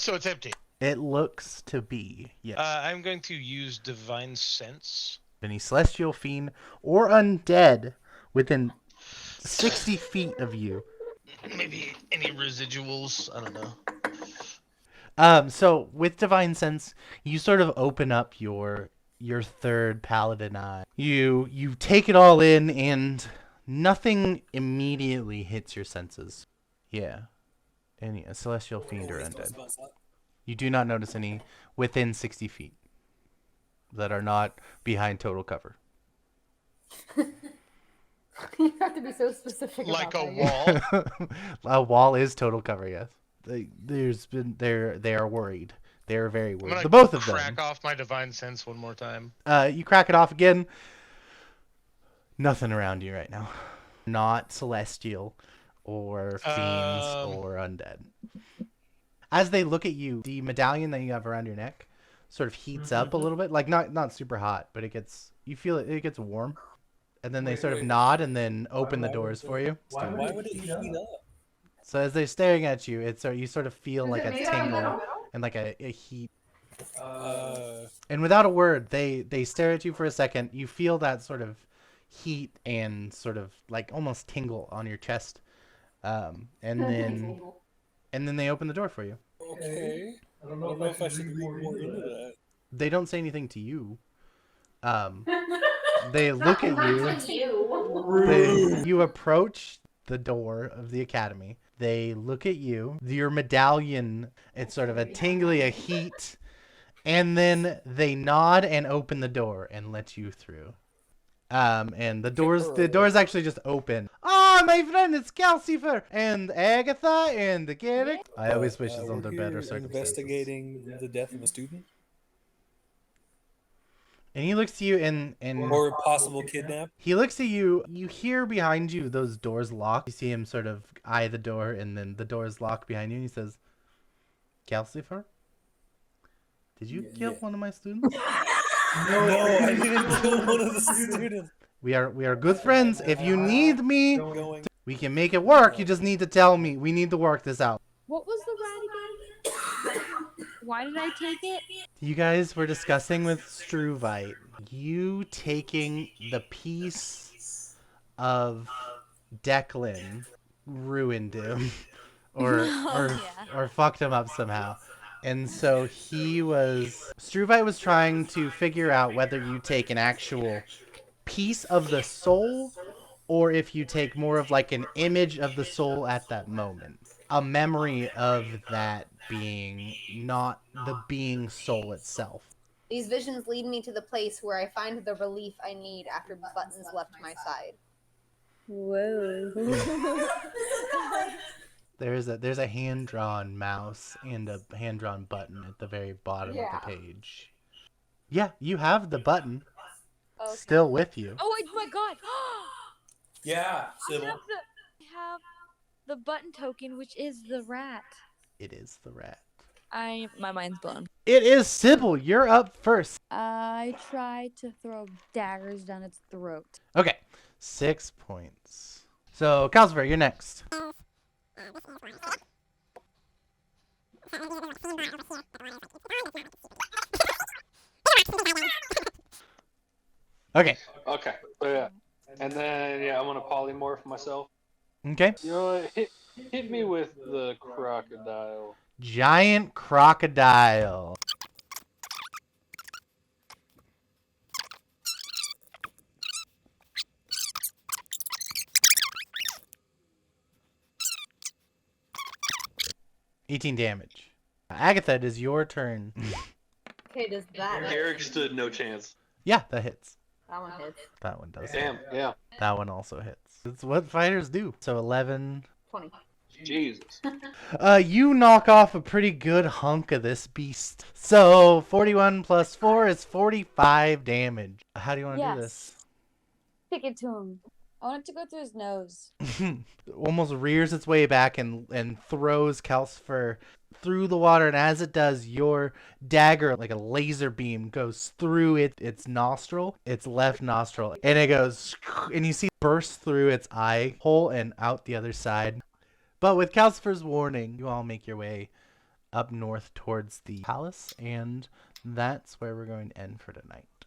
So it's empty. It looks to be, yes. I'm going to use Divine Sense. Any celestial fiend or undead within 60 feet of you. Maybe any residuals. I don't know. So with Divine Sense, you sort of open up your third paladin eye. You take it all in, and nothing immediately hits your senses. Yeah, any celestial fiend or undead. You do not notice any within 60 feet that are not behind total cover. You have to be so specific. Like about a that. wall. A wall is total cover, yes. They are worried. They are very I'm worried. gonna The both of crack them. off my Divine Sense one more time. You crack it off again. Nothing around you right now. Not celestial or fiends or undead. As they look at you, the medallion that you have around your neck sort of heats up a little bit. Like not super hot, but you feel it gets warm. And then they sort of nod and then open the doors for you. Why would it heat up? So as they're staring at you, you sort of feel like a tingle and like a heat. And without a word, they stare at you for a second. You feel that sort of heat and sort of like almost tingle on your chest. And then they open the door for you. Okay. I don't know if I should read more into that. They don't say anything to you. They look at you. You approach the door of the academy. They look at you. Your medallion, it's sort of a tingly, a heat. And then they nod and open the door and let you through. And the doors actually just open. Oh, my friend, it's Calcifer and Agatha and Garrick. I always wish it's under better circumstances. Investigating the death of a student? And he looks to you and or possible kidnap. He looks at you. You hear behind you those doors lock. You see him sort of eye the door, and then the doors lock behind you. And he says, "Calcifer, did you kill one of my students?" No, I didn't kill one of the students. We are good friends. If you need me, we can make it work. You just need to tell me. We need to work this out. What was the rat again? Why did I take it? You guys were discussing with Struvite. You taking the piece of Declan ruined him, or fucked him up somehow. And so Struvite was trying to figure out whether you take an actual piece of the soul or if you take more of like an image of the soul at that moment. A memory of that being, not the being soul itself. These visions lead me to the place where I find the relief I need after Buttons left my side. Whoa. There's a hand-drawn mouse and a hand-drawn button at the very bottom of the page. Yeah, you have the button still with you. Oh my god! Yeah, Sybil. I have the button token, which is the rat. It is the rat. My mind's blown. It is Sybil. You're up first. I try to throw daggers down its throat. Okay, 6 points. So, Calcifer, you're next. Okay. Okay. So yeah. And then I'm gonna polymorph myself. Okay. You know what? Hit me with the crocodile. Giant crocodile. $18 damage. Agatha, it is your turn. Okay, does that... Eric stood no chance. Yeah, that hits. That one hits. That one does. Damn, yeah. That one also hits. It's what fighters do. So 11. 20. Jesus. You knock off a pretty good hunk of this beast. So 41 plus 4 is 45 damage. How do you want to do this? Stick it to him. I want it to go through his nose. Almost rears its way back and throws Calcifer through the water, and as it does, your dagger, like a laser beam, goes through its nostril, its left nostril, and it goes, and you see it burst through its eye hole and out the other side. But with Calcifer's warning, you all make your way up north towards the palace, and that's where we're going to end for tonight.